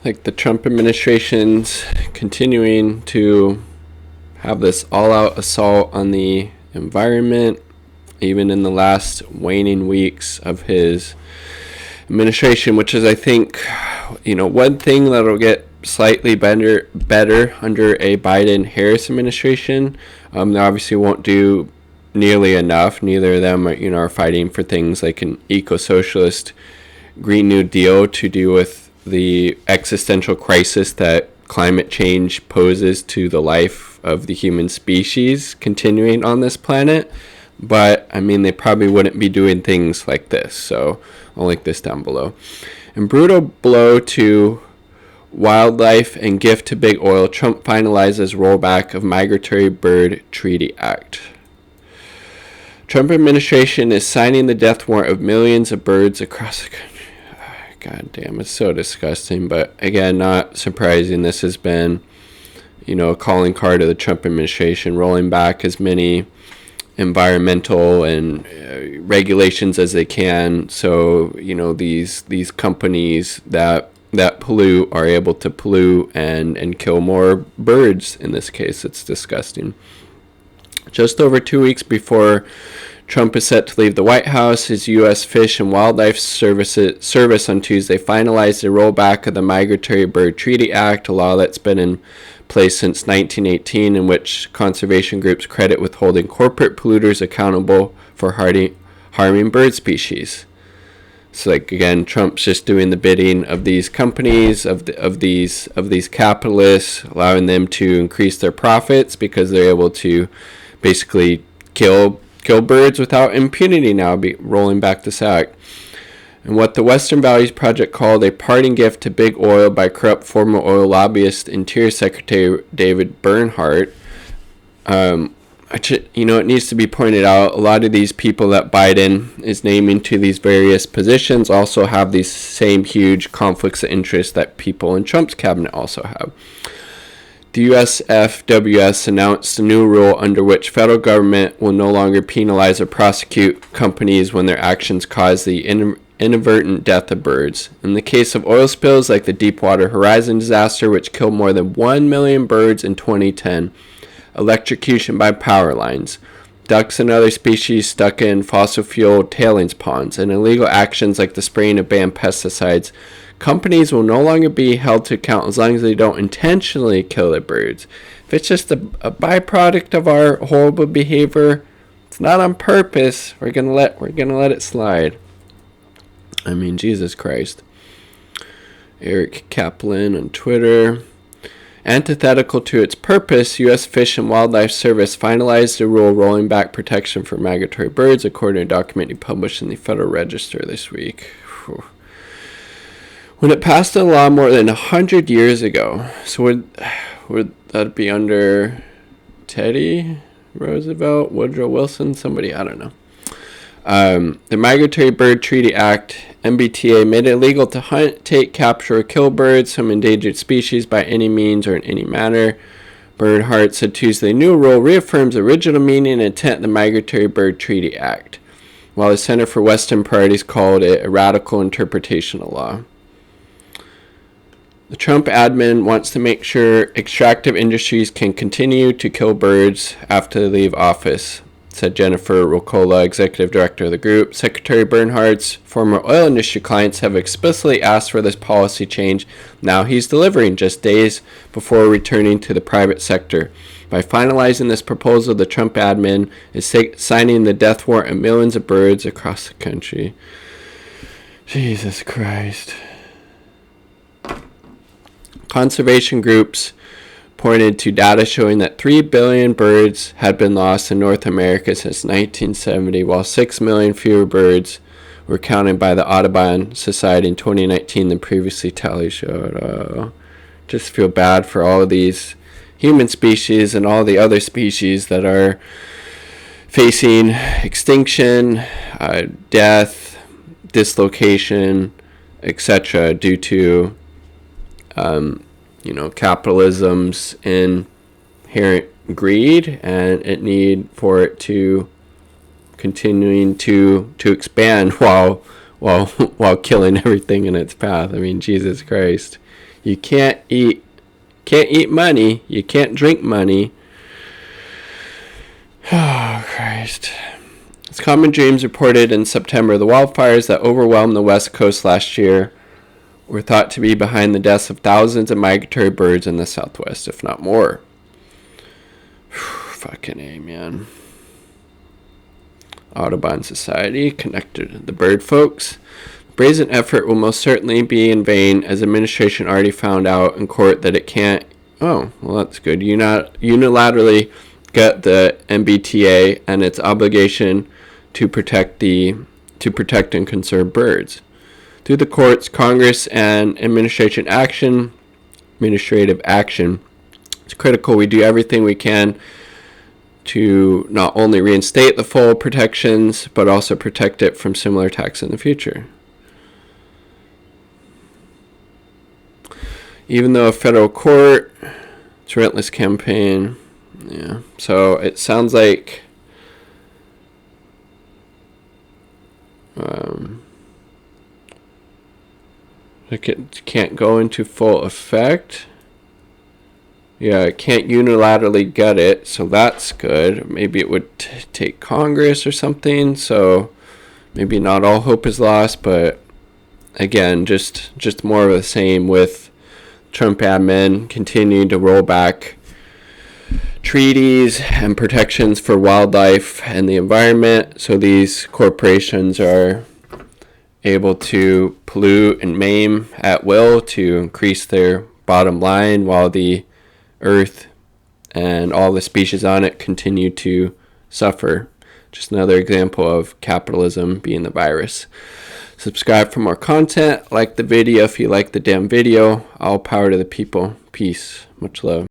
like the Trump administration's continuing to have this all-out assault on the environment, even in the last waning weeks of his administration, which is, I think, one thing that'll get slightly better under a Biden-Harris administration. They obviously won't do nearly enough. Neither of them are fighting for things like an eco-socialist Green New Deal to deal with the existential crisis that climate change poses to the life of the human species continuing on this planet. But, they probably wouldn't be doing things like this. So I'll link this down below. And brutal blow to wildlife and gift to big oil. Trump finalizes rollback of Migratory Bird Treaty Act. Trump administration is signing the death warrant of millions of birds across the country. God damn, it's so disgusting. But again, not surprising. This has been, a calling card of the Trump administration, rolling back as many environmental and regulations as they can. So, these companies that pollute are able to pollute and kill more birds. In this case, it's disgusting. Just over 2 weeks before Trump is set to leave the White House, his U.S. Fish and Wildlife Service on Tuesday finalized the rollback of the Migratory Bird Treaty Act, a law that's been in place since 1918, in which conservation groups credit with holding corporate polluters accountable for harming bird species. So, again, Trump's just doing the bidding of these companies, of these capitalists, allowing them to increase their profits because they're able to basically kill birds without impunity now, rolling back this act. And what the Western Values Project called a parting gift to big oil by corrupt former oil lobbyist Interior Secretary David Bernhardt. It needs to be pointed out, a lot of these people that Biden is naming to these various positions also have these same huge conflicts of interest that people in Trump's cabinet also have. The USFWS announced a new rule under which federal government will no longer penalize or prosecute companies when their actions cause the inadvertent death of birds. In the case of oil spills like the Deepwater Horizon disaster, which killed more than 1 million birds in 2010, electrocution by power lines, ducks and other species stuck in fossil fuel tailings ponds, and illegal actions like the spraying of banned pesticides, companies will no longer be held to account as long as they don't intentionally kill the birds. If it's just a byproduct of our horrible behavior, it's not on purpose, we're gonna let it slide. Jesus Christ. Eric Kaplan on Twitter. Antithetical to its purpose, U.S. Fish and Wildlife Service finalized a rule rolling back protection for migratory birds, according to a document published in the Federal Register this week. Whew. When it passed a law more than 100 years ago, so would that be under Teddy Roosevelt, Woodrow Wilson, somebody, I don't know. The Migratory Bird Treaty Act, MBTA, made it illegal to hunt, take, capture, or kill birds from endangered species by any means or in any manner. Bernhardt said Tuesday the new rule reaffirms the original meaning and intent of the Migratory Bird Treaty Act, while the Center for Western Priorities called it a radical interpretation of law. The Trump admin wants to make sure extractive industries can continue to kill birds after they leave office, said Jennifer Rocola, executive director of the group. Secretary Bernhardt's former oil industry clients have explicitly asked for this policy change. Now he's delivering just days before returning to the private sector. By finalizing this proposal, the Trump admin is signing the death warrant of millions of birds across the country. Jesus Christ. Conservation groups pointed to data showing that 3 billion birds had been lost in North America since 1970, while 6 million fewer birds were counted by the Audubon Society in 2019 than previously tally showed. Just feel bad for all of these human species and all the other species that are facing extinction, death, dislocation, etc. due to capitalism's inherent greed and it need for it to continuing to expand while while killing everything in its path. I mean, Jesus Christ. You can't eat money. You can't drink money. Oh, Christ. As Common Dreams reported in September, the wildfires that overwhelmed the West Coast last year were thought to be behind the deaths of thousands of migratory birds in the Southwest, if not more. Fucking A, man. Audubon Society connected to the bird folks. The brazen effort will most certainly be in vain, as administration already found out in court that it can't. Oh, well, that's good. Unilaterally get the MBTA and its obligation to protect and conserve birds. Through the courts, Congress, and administrative action, it's critical we do everything we can to not only reinstate the full protections, but also protect it from similar attacks in the future. Even though a federal court, it's a relentless campaign. Yeah, so it sounds like it can't go into full effect. Yeah, it can't unilaterally get it, so that's good. Maybe it would take Congress or something, so maybe not all hope is lost, but again, just more of the same with Trump admin continuing to roll back treaties and protections for wildlife and the environment, so these corporations are able to pollute and maim at will to increase their bottom line, while the Earth and all the species on it continue to suffer. Just another example of capitalism being the virus. Subscribe for more content. Like the video if you like the damn video. All power to the people. Peace. Much love.